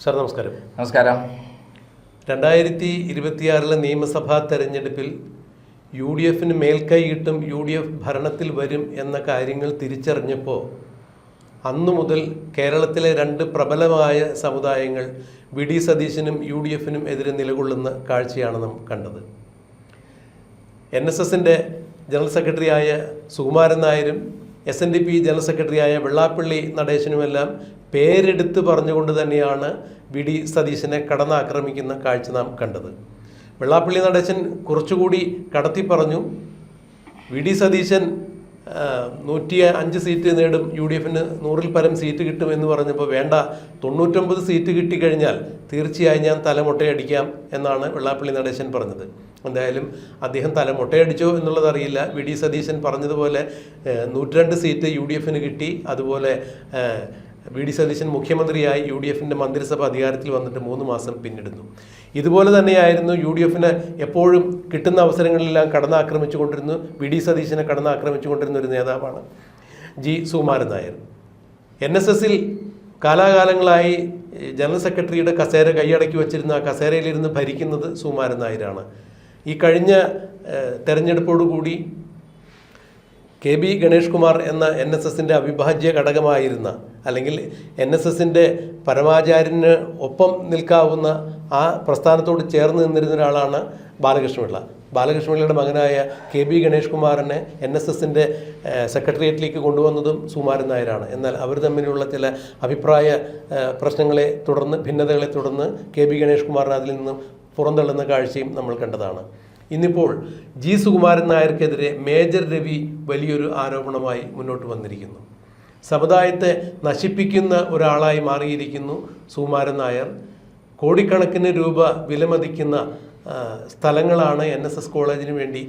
Sir നമസ്കാരം. നമസ്കാരം. 2026 നിയമസഭാ തെരഞ്ഞെടുപ്പിൽ UDF മേൽക്കൈ കിട്ടും, UDF ഭരണത്തിൽ വരും എന്ന കാര്യങ്ങൾ തിരിച്ചറിഞ്ഞപ്പോൾ അന്നു മുതൽ കേരളത്തിലെ രണ്ട് പ്രബലമായ സമുദായങ്ങൾ VD സതീശനും UDF എതിരെ നിലകൊള്ളുന്ന കാഴ്ചയാണ് നാം കണ്ടത്. NSSൻ്റെ ജനറൽ സെക്രട്ടറിയായ സുകുമാരൻ നായരും SNDP ജനറൽ സെക്രട്ടറിയായ വെള്ളാപ്പള്ളി നടേശനുമെല്ലാം പേരെടുത്ത് പറഞ്ഞുകൊണ്ട് തന്നെയാണ് VD സതീശനെ കടന്നാക്രമിക്കുന്ന കാഴ്ച നാം കണ്ടത്. വെള്ളാപ്പള്ളി നടേശൻ കുറച്ചുകൂടി കടത്തി പറഞ്ഞു, VD സതീശൻ 105 സീറ്റ് നേടും, UDF 100-ൽ പരം സീറ്റ് കിട്ടുമെന്ന് പറഞ്ഞപ്പോൾ വേണ്ട, 99 സീറ്റ് കിട്ടിക്കഴിഞ്ഞാൽ തീർച്ചയായും ഞാൻ തലമൊട്ടയടിക്കാം എന്നാണ് വെള്ളാപ്പള്ളി നടേശൻ പറഞ്ഞത്. എന്തായാലും അദ്ദേഹം തലമൊട്ടയടിച്ചോ എന്നുള്ളത് അറിയില്ല. VD സതീശൻ പറഞ്ഞതുപോലെ 102 സീറ്റ് UDF കിട്ടി. അതുപോലെ VD സതീശൻ മുഖ്യമന്ത്രിയായി UDF മന്ത്രിസഭ അധികാരത്തിൽ വന്നിട്ട് 3 മാസം പിന്നിടുന്നു. ഇതുപോലെ തന്നെയായിരുന്നു UDF എപ്പോഴും കിട്ടുന്ന അവസരങ്ങളിലെല്ലാം കടന്നാക്രമിച്ചു കൊണ്ടിരുന്നു. VD സതീശനെ കടന്നാക്രമിച്ചു കൊണ്ടിരുന്ന ഒരു നേതാവാണ് സുകുമാരൻ നായർ. NSSൽ കാലാകാലങ്ങളായി ജനറൽ സെക്രട്ടറിയുടെ കസേര കൈയടക്കി വച്ചിരുന്ന ആ കസേരയിലിരുന്ന് ഭരിക്കുന്നത് സുകുമാരൻ നായരാണ്. ഈ കഴിഞ്ഞ തെരഞ്ഞെടുപ്പോടുകൂടി KB ഗണേഷ് കുമാർ എന്ന NSSൻ്റെ അവിഭാജ്യ ഘടകമായിരുന്ന, അല്ലെങ്കിൽ NSSൻ്റെ പരമാചാര്യന് ഒപ്പം നിൽക്കാവുന്ന ആ പ്രസ്ഥാനത്തോട് ചേർന്ന് നിന്നിരുന്ന ഒരാളാണ് ബാലകൃഷ്ണപിള്ള. ബാലകൃഷ്ണപിള്ളയുടെ മകനായ KB ഗണേഷ് കുമാറിനെ NSSൻ്റെ സെക്രട്ടേറിയറ്റിലേക്ക് കൊണ്ടുവന്നതും സുകുമാരൻ നായരാണ്. എന്നാൽ അവർ തമ്മിലുള്ള ചില അഭിപ്രായ പ്രശ്നങ്ങളെ തുടർന്ന്, ഭിന്നതകളെ തുടർന്ന് KB ഗണേഷ് കുമാറിനെ അതിൽ നിന്നും പുറന്തള്ളുന്ന കാഴ്ചയും നമ്മൾ കണ്ടതാണ്. ഇന്നിപ്പോൾ സുകുമാരൻ നായർക്കെതിരെ മേജർ രവി വലിയൊരു ആരോപണമായി മുന്നോട്ട് വന്നിരിക്കുന്നു. സമുദായത്തെ നശിപ്പിക്കുന്ന ഒരാളായി മാറിയിരിക്കുന്നു സുകുമാരൻ നായർ. കോടിക്കണക്കിന് രൂപ വിലമതിക്കുന്ന സ്ഥലങ്ങളാണ് NSS കോളേജിന് വേണ്ടി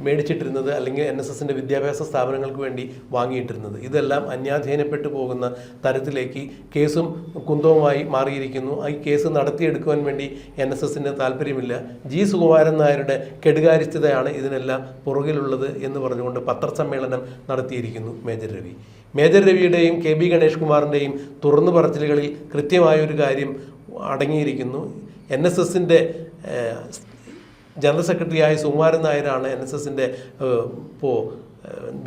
മേടിച്ചിട്ടിരുന്നത്, അല്ലെങ്കിൽ NSSൻ്റെ വിദ്യാഭ്യാസ സ്ഥാപനങ്ങൾക്ക് വേണ്ടി വാങ്ങിയിട്ടിരുന്നത്. ഇതെല്ലാം അന്യാധീനപ്പെട്ടു പോകുന്ന തരത്തിലേക്ക് കേസും കുന്തവുമായി മാറിയിരിക്കുന്നു. ഈ കേസ് നടത്തിയെടുക്കുവാൻ വേണ്ടി NSSന് താല്പര്യമില്ല. സുകുമാരൻ നായരുടെ കെടുകാര്യസ്ഥതയാണ് ഇതിനെല്ലാം പുറകിലുള്ളത് എന്ന് പറഞ്ഞുകൊണ്ട് പത്രസമ്മേളനം നടത്തിയിരിക്കുന്നു മേജർ രവി. മേജർ രവിയുടെയും KB ഗണേഷ് കുമാറിൻ്റെയും തുറന്നു പറച്ചിലുകളിൽ കൃത്യമായൊരു കാര്യം അടങ്ങിയിരിക്കുന്നു. NSSൻ്റെ ജനറൽ സെക്രട്ടറിയായ സുകുമാരൻ നായരാണ് NSSൻ്റെ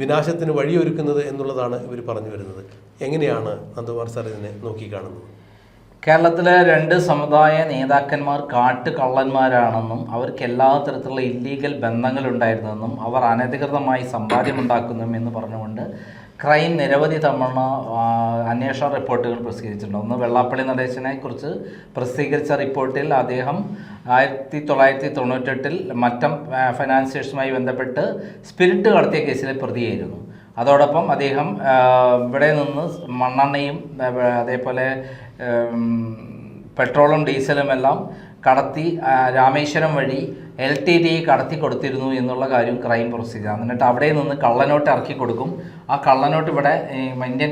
വിനാശത്തിന് വഴിയൊരുക്കുന്നത് എന്നുള്ളതാണ് ഇവർ പറഞ്ഞു വരുന്നത്. എങ്ങനെയാണ് നന്ദകുമാർ സാർ ഇതിനെ നോക്കിക്കാണുന്നത്? കേരളത്തിലെ രണ്ട് സമുദായ നേതാക്കന്മാർ കാട്ടുകള്ളന്മാരാണെന്നും അവർക്ക് എല്ലാ തരത്തിലുള്ള ഇല്ലീഗൽ ബന്ധങ്ങളുണ്ടായിരുന്നെന്നും അവർ അനധികൃതമായി സമ്പാദ്യമുണ്ടാക്കുന്നു എന്ന് പറഞ്ഞുകൊണ്ട് ക്രൈം നിരവധി തവണ അന്വേഷണ റിപ്പോർട്ടുകൾ പ്രസിദ്ധീകരിച്ചിട്ടുണ്ട്. ഒന്ന്, വെള്ളാപ്പള്ളി നടേശനെ കുറിച്ച് പ്രസിദ്ധീകരിച്ച റിപ്പോർട്ടിൽ അദ്ദേഹം 1998 മറ്റം ഫൈനാൻസിയേഴ്സുമായി ബന്ധപ്പെട്ട് സ്പിരിറ്റ് കടത്തിയ കേസിലെ പ്രതിയായിരുന്നു. അതോടൊപ്പം അദ്ദേഹം ഇവിടെ നിന്ന് മണ്ണെണ്ണയും അതേപോലെ പെട്രോളും ഡീസലും എല്ലാം കടത്തി രാമേശ്വരം വഴി LTD കടത്തി കൊടുത്തിരുന്നു എന്നുള്ള കാര്യം ക്രൈം പ്രൊസീജിയർ. എന്നിട്ട് അവിടെ നിന്ന് കള്ളനോട്ട് ഇറക്കി കൊടുക്കും. ആ കള്ളനോട്ട് ഇവിടെ ഇന്ത്യൻ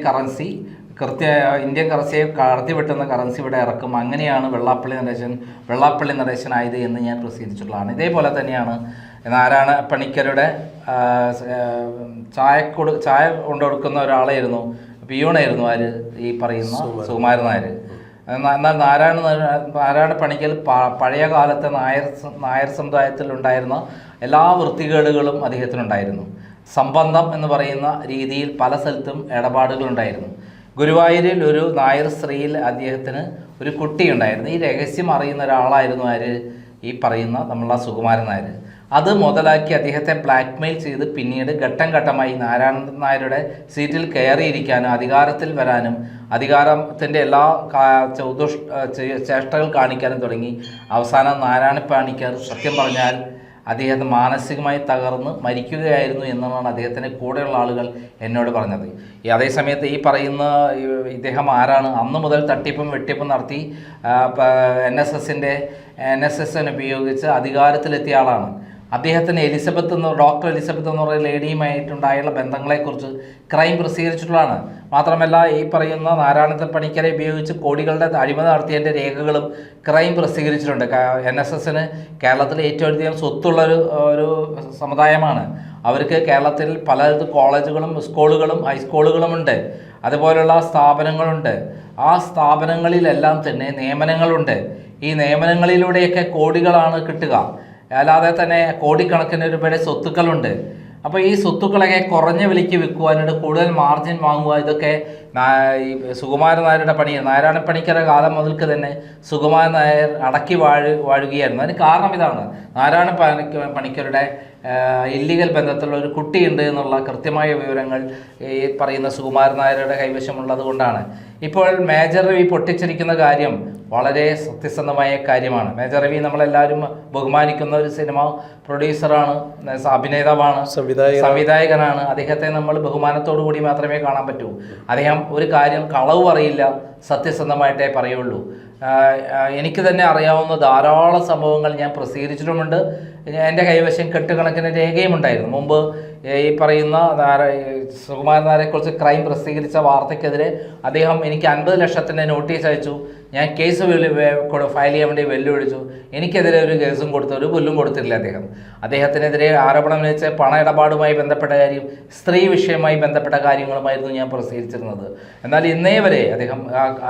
കറൻസിയെ കടത്തി വെട്ടുന്ന കറൻസി ഇവിടെ ഇറക്കും. അങ്ങനെയാണ് വെള്ളാപ്പള്ളി നടേശനായത് എന്ന് ഞാൻ പ്രസിദ്ധീകരിച്ചിട്ടുള്ളതാണ്. ഇതേപോലെ തന്നെയാണ് നാരായണ പണിക്കരുടെ ചായ കൊണ്ടു കൊടുക്കുന്ന ഒരാളായിരുന്നു, പിയൂണായിരുന്നു ആര്, ഈ പറയുന്ന സുകുമാരൻ നായർ. എന്നാൽ നാരായണ പണിക്കൽ പഴയ കാലത്തെ നായർ സമുദായത്തിൽ ഉണ്ടായിരുന്ന എല്ലാ വൃത്തികേടുകളും അദ്ദേഹത്തിനുണ്ടായിരുന്നു. സംബന്ധം എന്ന് പറയുന്ന രീതിയിൽ പല സ്ഥലത്തും ഇടപാടുകളുണ്ടായിരുന്നു. ഗുരുവായൂരിൽ ഒരു നായർ സ്ത്രീയിൽ അദ്ദേഹത്തിന് ഒരു കുട്ടിയുണ്ടായിരുന്നു. ഈ രഹസ്യം അറിയുന്ന ഒരാളായിരുന്നു ആര്, ഈ പറയുന്ന നമ്മളെ സുകുമാരൻ നായർ. അത് മുതലാക്കി അദ്ദേഹത്തെ ബ്ലാക്ക്മെയിൽ ചെയ്ത് പിന്നീട് ഘട്ടം ഘട്ടമായി നാരായണൻ നായരുടെ സീറ്റിൽ കയറിയിരിക്കാനും അധികാരത്തിൽ വരാനും അധികാരത്തിൻ്റെ എല്ലാ ചേഷ്ടകൾ കാണിക്കാനും തുടങ്ങി. അവസാനം നാരായണ പണിക്കർ സത്യം പറഞ്ഞാൽ അദ്ദേഹത്തെ മാനസികമായി തകർന്ന് മരിക്കുകയായിരുന്നു എന്നാണ് അദ്ദേഹത്തിൻ്റെ കൂടെയുള്ള ആളുകൾ എന്നോട് പറഞ്ഞത്. അതേസമയത്ത് ഈ പറയുന്ന ഇദ്ദേഹം ആരാണ്? അന്ന് മുതൽ തട്ടിപ്പും വെട്ടിപ്പും നടത്തി NSSനെ ഉപയോഗിച്ച് അധികാരത്തിലെത്തിയ ആളാണ്. അദ്ദേഹത്തിന് ഡോക്ടർ എലിസബത്ത് എന്ന് പറയുന്ന ലേഡിയുമായിട്ടുണ്ടായുള്ള ബന്ധങ്ങളെക്കുറിച്ച് ക്രൈം പ്രസിദ്ധീകരിച്ചിട്ടുള്ളതാണ്. മാത്രമല്ല ഈ പറയുന്ന നാരായണ പണിക്കരെ ഉപയോഗിച്ച് കോടികളുടെ അഴിമതി നടത്തിയതിൻ്റെ രേഖകളും ക്രൈം പ്രസിദ്ധീകരിച്ചിട്ടുണ്ട്. NSSന് കേരളത്തിലെ ഏറ്റവും അധികം സ്വത്തുള്ളൊരു സമുദായമാണ്. അവർക്ക് കേരളത്തിൽ പല കോളേജുകളും സ്കൂളുകളും ഹൈസ്കൂളുകളുമുണ്ട്, അതുപോലുള്ള സ്ഥാപനങ്ങളുണ്ട്. ആ സ്ഥാപനങ്ങളിലെല്ലാം തന്നെ നിയമനങ്ങളുണ്ട്. ഈ നിയമനങ്ങളിലൂടെയൊക്കെ കോടികളാണ് കിട്ടുക. അല്ലാതെ തന്നെ കോടിക്കണക്കിന് രൂപയുടെ സ്വത്തുക്കളുണ്ട്. അപ്പോൾ ഈ സ്വത്തുക്കളൊക്കെ കുറഞ്ഞ വിലയ്ക്ക് വിൽക്കുവാനായിട്ട് കൂടുതൽ മാർജിൻ വാങ്ങുക, ഇതൊക്കെ ഈ സുകുമാരൻ നായരുടെ പണിയാണ്. നാരായണ പണിക്കരുടെ കാലം മുതൽക്ക് തന്നെ സുകുമാരൻ നായർ അടക്കി വാഴുകയായിരുന്നു. അതിന് കാരണം ഇതാണ്, നാരായണ പണിക്കരുടെ ഇല്ലീഗൽ ബന്ധത്തിലുള്ള ഒരു കുട്ടിയുണ്ട് എന്നുള്ള കൃത്യമായ വിവരങ്ങൾ ഈ പറയുന്ന സുകുമാരൻ നായരുടെ കൈവശമുള്ളത് കൊണ്ടാണ്. ഇപ്പോൾ മേജർ രവി പൊട്ടിച്ചിരിക്കുന്ന കാര്യം വളരെ സത്യസന്ധമായ കാര്യമാണ്. മേജർ രവി നമ്മളെല്ലാവരും ബഹുമാനിക്കുന്ന ഒരു സിനിമ പ്രൊഡ്യൂസറാണ്, അഭിനേതാവാണ്, സംവിധായകനാണ്. അദ്ദേഹത്തെ നമ്മൾ ബഹുമാനത്തോടു കൂടി മാത്രമേ കാണാൻ പറ്റൂ. അദ്ദേഹം ഒരു കാര്യം കളവ് പറയില്ല, സത്യസന്ധമായിട്ടേ പറയുള്ളൂ. എനിക്ക് തന്നെ അറിയാവുന്ന ധാരാളം സംഭവങ്ങൾ ഞാൻ പ്രസിദ്ധീകരിച്ചിട്ടുമുണ്ട്. എൻ്റെ കൈവശം കെട്ടുകണക്കിന് രേഖയും ഉണ്ടായിരുന്നു. മുമ്പ് ഈ പറയുന്ന സുകുമാരൻ നായരെക്കുറിച്ച് ക്രൈം പ്രസിദ്ധീകരിച്ച വാർത്തയ്ക്കെതിരെ അദ്ദേഹം എനിക്ക് 50 ലക്ഷത്തിൻ്റെ നോട്ടീസ് അയച്ചു. ഞാൻ കേസ് ഫയൽ ചെയ്യാൻ വേണ്ടി വെല്ലുവിളിച്ചു. എനിക്കെതിരെ ഒരു കേസും കൊടുത്തു, ഒരു പുല്ലും കൊടുത്തിട്ടില്ല അദ്ദേഹം. അദ്ദേഹത്തിനെതിരെ ആരോപണം വെച്ച് പണ ഇടപാടുമായി ബന്ധപ്പെട്ട കാര്യം, സ്ത്രീ വിഷയവുമായി ബന്ധപ്പെട്ട കാര്യങ്ങളുമായിരുന്നു ഞാൻ പ്രസിദ്ധീകരിച്ചിരുന്നത്. എന്നാൽ ഇന്നേ വരെ അദ്ദേഹം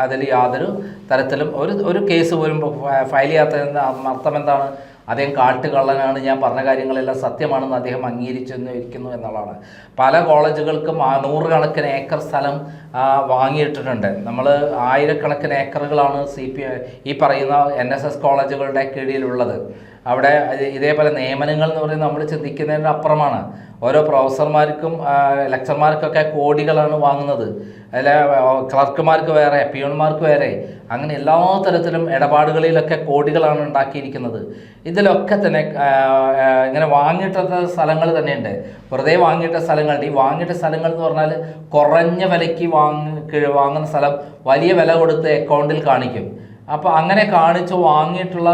അതിൽ യാതൊരു തരത്തിലും ഒരു കേസ് പോലും ഫയൽ ചെയ്യാത്തതിൻ്റെ അർത്ഥം എന്താണ്? അദ്ദേഹം കാട്ടുകള്ളനാണ്, ഞാൻ പറഞ്ഞ കാര്യങ്ങളെല്ലാം സത്യമാണെന്ന് അദ്ദേഹം അംഗീകരിച്ചിരിക്കുന്നു എന്നുള്ളതാണ്. പല കോളേജുകൾക്കും 100 കണക്കിന് ഏക്കർ സ്ഥലം വാങ്ങിയിട്ടിട്ടുണ്ട്. നമ്മൾ 1000 കണക്കിന് ഏക്കറുകളാണ് ഈ പറയുന്ന NSS കോളേജുകളുടെ കീഴിലുള്ളത്. അവിടെ ഇതേപോലെ നിയമനങ്ങൾ എന്ന് പറയുന്നത് നമ്മൾ ചിന്തിക്കുന്നതിൻ്റെ അപ്പുറമാണ്. ഓരോ പ്രൊഫസർമാർക്കും ലെക്ചർമാർക്കൊക്കെ കോടികളാണ് വാങ്ങുന്നത്. അതിൽ ക്ലർക്കുമാർക്ക് വേറെ, പിയൂൺമാർക്ക് വേറെ, അങ്ങനെ എല്ലാ തരത്തിലും ഇടപാടുകളിലൊക്കെ കോടികളാണ് ഉണ്ടാക്കിയിരിക്കുന്നത്. ഇതിലൊക്കെ തന്നെ ഇങ്ങനെ വാങ്ങിയിട്ട സ്ഥലങ്ങൾ തന്നെയുണ്ട്, വെറുതെ വാങ്ങിയിട്ട സ്ഥലങ്ങളുണ്ട്. ഈ വാങ്ങിയിട്ട സ്ഥലങ്ങൾ എന്ന് പറഞ്ഞാൽ കുറഞ്ഞ വിലയ്ക്ക് വാങ്ങുന്ന സ്ഥലം വലിയ വില കൊടുത്ത് അക്കൗണ്ടിൽ കാണിക്കും. അപ്പോൾ അങ്ങനെ കാണിച്ച് വാങ്ങിയിട്ടുള്ള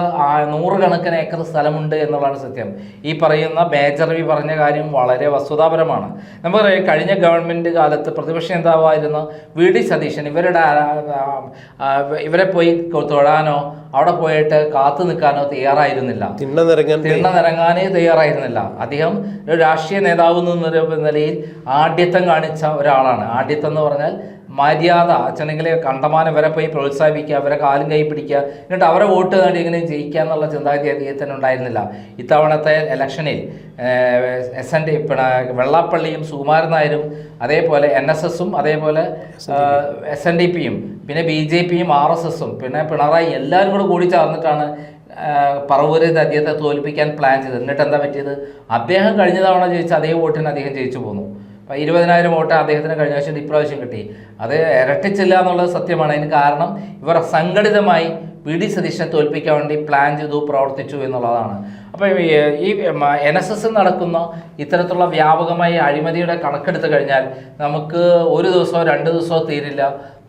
100 കണക്കിന് ഏക്കർ സ്ഥലമുണ്ട് എന്നുള്ളതാണ് സത്യം. ഈ പറയുന്ന മേജർ രവി പറഞ്ഞ കാര്യം വളരെ വസ്തുതാപരമാണ്. നമുക്കറിയാം, കഴിഞ്ഞ ഗവൺമെൻറ് കാലത്ത് പ്രതിപക്ഷ നേതാവായിരുന്ന VD സതീശൻ ഇവരെ പോയി തൊഴാനോ അവിടെ പോയിട്ട് കാത്തു നിൽക്കാനോ തയ്യാറായിരുന്നില്ല, തിണ്ണനിറങ്ങാനേ തയ്യാറായിരുന്നില്ല. അദ്ദേഹം ഒരു രാഷ്ട്രീയ നേതാവ് എന്ന നിലയിൽ ആഢ്യത്വം കാണിച്ച ഒരാളാണ്. ആഢ്യത്വം എന്ന് പറഞ്ഞാൽ മര്യാദ, അച്ഛനെങ്കിൽ കണ്ടമാനം വരെ പോയി പ്രോത്സാഹിപ്പിക്കുക, അവരെ കാലും കൈ പിടിക്കുക, എന്നിട്ട് അവരെ വോട്ട് നേടി ഇങ്ങനെ ജയിക്കുക എന്നുള്ള ചിന്താഗതി അദ്ദേഹത്തിന് ഉണ്ടായിരുന്നില്ല. ഇത്തവണത്തെ ഇലക്ഷനിൽ SND വെള്ളാപ്പള്ളിയും സുകുമാരൻ നായരും, അതേപോലെ NSSഉം, അതേപോലെ SNDPയും, പിന്നെ BJPയും RSSഉം, പിന്നെ പിണറായി എല്ലാവരും കൂടി ചേർന്നിട്ടാണ് പറവൂരിൽ അദ്ദേഹത്തെ തോൽപ്പിക്കാൻ പ്ലാൻ ചെയ്തത്. എന്നിട്ട് എന്താ പറ്റിയത്? അദ്ദേഹം കഴിഞ്ഞ തവണ ജയിച്ച അതേ വോട്ടിന് അദ്ദേഹം ജയിച്ചു പോന്നു. 20,000 വോട്ട് അദ്ദേഹത്തിന് കഴിഞ്ഞ പ്രാവശ്യം ഇപ്രാവശ്യം കിട്ടി. അത് ഇരട്ടിച്ചില്ല എന്നുള്ളത് സത്യമാണ്. അതിന് കാരണം ഇവർ സംഘടിതമായി VD സതീശനെ തോൽപ്പിക്കാൻ വേണ്ടി പ്ലാൻ ചെയ്തു, പ്രവർത്തിച്ചു എന്നുള്ളതാണ്. അപ്പോൾ ഈ NSS നടക്കുന്ന ഇത്തരത്തിലുള്ള വ്യാപകമായ അഴിമതിയുടെ കണക്കെടുത്ത് കഴിഞ്ഞാൽ നമുക്ക് ഒരു ദിവസമോ 2 ദിവസമോ തീരില്ല,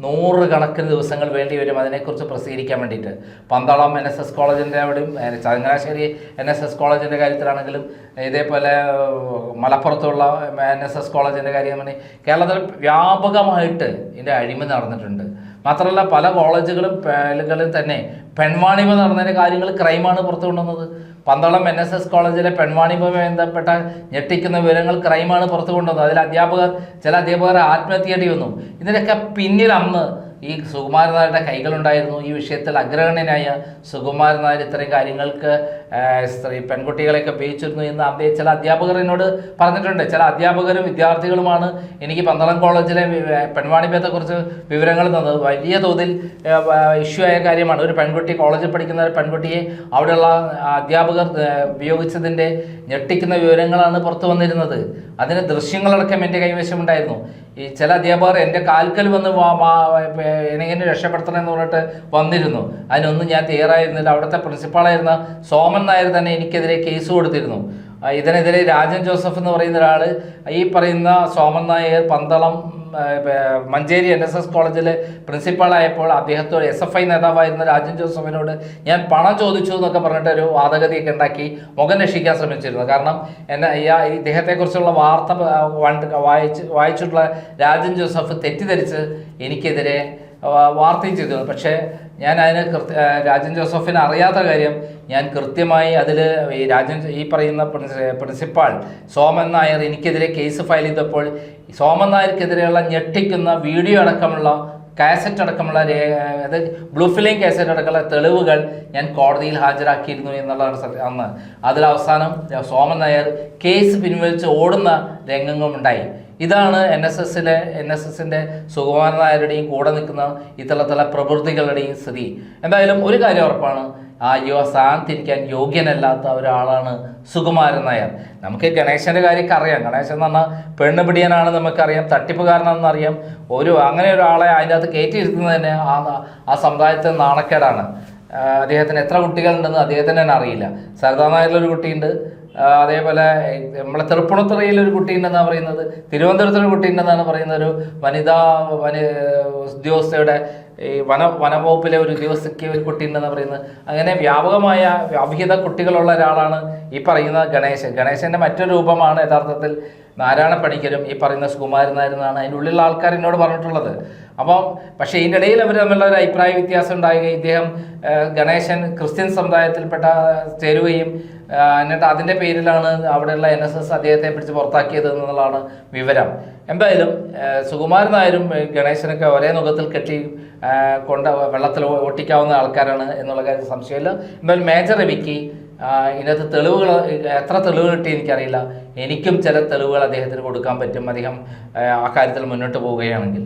100 കണക്കിന് ദിവസങ്ങൾ വേണ്ടി വരും അതിനെക്കുറിച്ച് പ്രസിദ്ധീകരിക്കാൻ വേണ്ടിയിട്ട്. പന്തളം NSS കോളേജിൻ്റെ അവിടെയും ചങ്ങനാശ്ശേരി NSS കോളേജിൻ്റെ കാര്യത്തിലാണെങ്കിലും, ഇതേപോലെ മലപ്പുറത്തുള്ള NSS കോളേജിൻ്റെ കാര്യം കേരളത്തിൽ വ്യാപകമായിട്ട് ഇതിൻ്റെ അഴിമതി നടന്നിട്ടുണ്ട്. മാത്രമല്ല പല കോളേജുകളും തന്നെ പെൺവാണിഭ നടന്നതിൻ്റെ കാര്യങ്ങൾ ക്രൈമാണ് പുറത്തു കൊണ്ടുവന്നത്. പന്തളം NSS കോളേജിലെ പെൺവാണിഭവുമായി ബന്ധപ്പെട്ട ഞെട്ടിക്കുന്ന വിവരങ്ങൾ ക്രൈമാണ് പുറത്തു കൊണ്ടുവന്നത്. അതിൽ ചില അധ്യാപകർ ആത്മഹത്യ ചെയ്യേണ്ടി വന്നു. ഇതിനൊക്കെ പിന്നിൽ അന്ന് ഈ സുകുമാരൻ നായരുടെ കൈകളുണ്ടായിരുന്നു. ഈ വിഷയത്തിൽ അഗ്രഗണ്യനായ സുകുമാരൻ നായർ ഇത്തരം കാര്യങ്ങൾക്ക് പെൺകുട്ടികളെയൊക്കെ ഉപയോഗിച്ചിരുന്നു എന്ന് ചില അധ്യാപകർ എന്നോട് പറഞ്ഞിട്ടുണ്ട്. ചില അധ്യാപകരും വിദ്യാർത്ഥികളുമാണ് എനിക്ക് പന്തളം കോളേജിലെ പെൺവാണിഭത്തെക്കുറിച്ച് വിവരങ്ങൾ തന്നത്. വലിയ തോതിൽ ഇഷ്യൂ ആയ കാര്യമാണ്. ഒരു പെൺകുട്ടി, കോളേജിൽ പഠിക്കുന്ന ഒരു പെൺകുട്ടിയെ അവിടെയുള്ള അധ്യാപകർ ഉപയോഗിച്ചതിൻ്റെ ഞെട്ടിക്കുന്ന വിവരങ്ങളാണ് പുറത്തു വന്നിരുന്നത്. അതിന് ദൃശ്യങ്ങളടക്കം എൻ്റെ കൈവശമുണ്ടായിരുന്നു. ഈ ചില അധ്യാപകർ എൻ്റെ കാൽക്കൽ വന്ന് എന്നെ രക്ഷപ്പെടുത്തണം എന്ന് പറഞ്ഞിട്ട് വന്നിരുന്നു. അതിനൊന്നും ഞാൻ തയ്യാറായിരുന്നില്ല. അവിടുത്തെ പ്രിൻസിപ്പാളായിരുന്ന സോമൻ നായർ തന്നെ എനിക്കെതിരെ കേസ് കൊടുത്തിരുന്നു. ഇതിനെതിരെ രാജൻ ജോസഫ് എന്ന് പറയുന്ന ഒരാൾ, ഈ പറയുന്ന സോമൻ നായർ പന്തളം മഞ്ചേരി NSS കോളേജിലെ പ്രിൻസിപ്പാളായപ്പോൾ അദ്ദേഹത്തോട് SFI നേതാവായിരുന്ന രാജൻ ജോസഫിനോട് ഞാൻ പണം ചോദിച്ചു എന്നൊക്കെ പറഞ്ഞിട്ട് ഒരു വാദഗതിയൊക്കെ ഉണ്ടാക്കി മുഖം രക്ഷിക്കാൻ ശ്രമിച്ചിരുന്നു. കാരണം ഇദ്ദേഹത്തെക്കുറിച്ചുള്ള വാർത്ത വായിച്ചിട്ടുള്ള രാജൻ ജോസഫ് തെറ്റിദ്ധരിച്ച് എനിക്കെതിരെ വാർത്തയും ചെയ്തിരുന്നു. പക്ഷേ ഞാൻ അതിന് രാജൻ ജോസഫിന് അറിയാത്ത കാര്യം ഞാൻ കൃത്യമായി അതിൽ ഈ പറയുന്ന പ്രിൻസിപ്പാൾ സോമൻ നായർ എനിക്കെതിരെ കേസ് ഫയൽ ചെയ്തപ്പോൾ സോമൻ നായർക്കെതിരെയുള്ള ഞെട്ടിക്കുന്ന വീഡിയോ അടക്കമുള്ള കാസറ്റ് അടക്കമുള്ള അതായത് ബ്ലൂ ഫിലിം കാസറ്റ് അടക്കമുള്ള തെളിവുകൾ ഞാൻ കോടതിയിൽ ഹാജരാക്കിയിരുന്നു എന്നുള്ളതാണ് അന്ന്. അതിൽ അവസാനം സോമൻ നായർ കേസ് പിൻവലിച്ച് ഓടുന്ന രംഗങ്ങളുണ്ടായി. ഇതാണ് എൻ എസ് എസിൻ്റെ സുകുമാരൻ നായരുടെയും കൂടെ നിൽക്കുന്ന ഇത്തരത്തിലുള്ള പ്രവൃത്തികളുടെയും സ്ഥിതി. എന്തായാലും ഒരു കാര്യം ഉറപ്പാണ്, ആ സ്ഥാനത്തിരിക്കാൻ യോഗ്യനല്ലാത്ത ഒരാളാണ് സുകുമാരൻ നായർ. നമുക്ക് ഗണേശൻ്റെ കാര്യമൊക്കെ അറിയാം. ഗണേശൻ എന്ന് പറഞ്ഞാൽ പെണ്ണുപിടിയനാണ് നമുക്കറിയാം, തട്ടിപ്പുകാരനാണെന്ന് അറിയാം. അങ്ങനെ ഒരാളെ അതിൻ്റെ അകത്ത് കയറ്റിയിരുത്തുന്നത് തന്നെ ആ സമുദായത്തിന് നാണക്കേടാണ്. അദ്ദേഹത്തിന് എത്ര കുട്ടികളുണ്ടെന്ന് അദ്ദേഹത്തിന് തന്നെ അറിയില്ല. സരിതാ നായരിലൊരു കുട്ടിയുണ്ട്, അതേപോലെ നമ്മളെ തൃപ്പൂണിത്തുറയിലൊരു കുട്ടിയുണ്ടെന്നാണ് പറയുന്നത്, തിരുവനന്തപുരത്തൊരു കുട്ടിയുണ്ടെന്നാണ് പറയുന്നത്, ഒരു വനിതാ ഉദ്യോഗസ്ഥയുടെ ഈ വനവകുപ്പിലെ ഒരു ഉദ്യോഗസ്ഥയ്ക്ക് ഒരു കുട്ടിയുണ്ടെന്നാണ് പറയുന്നത്. അങ്ങനെ വ്യാപകമായ അവിഹിത കുട്ടികളുള്ള ഒരാളാണ് ഈ പറയുന്ന ഗണേശൻ്റെ മറ്റൊരു രൂപമാണ് യഥാർത്ഥത്തിൽ നാരായണ പണിക്കരും ഈ പറയുന്ന സുകുമാരൻ നായർ എന്നാണ് അതിൻ്റെ ഉള്ളിലുള്ള ആൾക്കാർ എന്നോട് പറഞ്ഞിട്ടുള്ളത്. അപ്പം പക്ഷേ ഇതിൻ്റെ ഇടയിൽ അവർ തമ്മിലുള്ള ഒരു അഭിപ്രായ വ്യത്യാസം ഉണ്ടാവുകയും ഇദ്ദേഹം ഗണേശൻ ക്രിസ്ത്യൻ സമുദായത്തിൽപ്പെട്ട ചേരുകയും എന്നിട്ട് അതിൻ്റെ പേരിലാണ് അവിടെയുള്ള NSS അദ്ദേഹത്തെ പിടിച്ച് പുറത്താക്കിയത് എന്നുള്ളതാണ് വിവരം. എന്തായാലും സുകുമാരൻ നായരും ഗണേശനൊക്കെ ഒരേ മുഖത്തിൽ കെട്ടി വെള്ളത്തിൽ ഓട്ടിക്കാവുന്ന ആൾക്കാരാണ് എന്നുള്ള കാര്യം സംശയമില്ല. എന്തായാലും മേജർ രവിക്ക് ഇതിനകത്ത് തെളിവുകൾ എത്ര തെളിവ് കിട്ടി എനിക്കറിയില്ല. എനിക്കും ചില തെളിവുകൾ അദ്ദേഹത്തിന് കൊടുക്കാൻ പറ്റും അദ്ദേഹം ആ കാര്യത്തിൽ മുന്നോട്ട് പോവുകയാണെങ്കിൽ.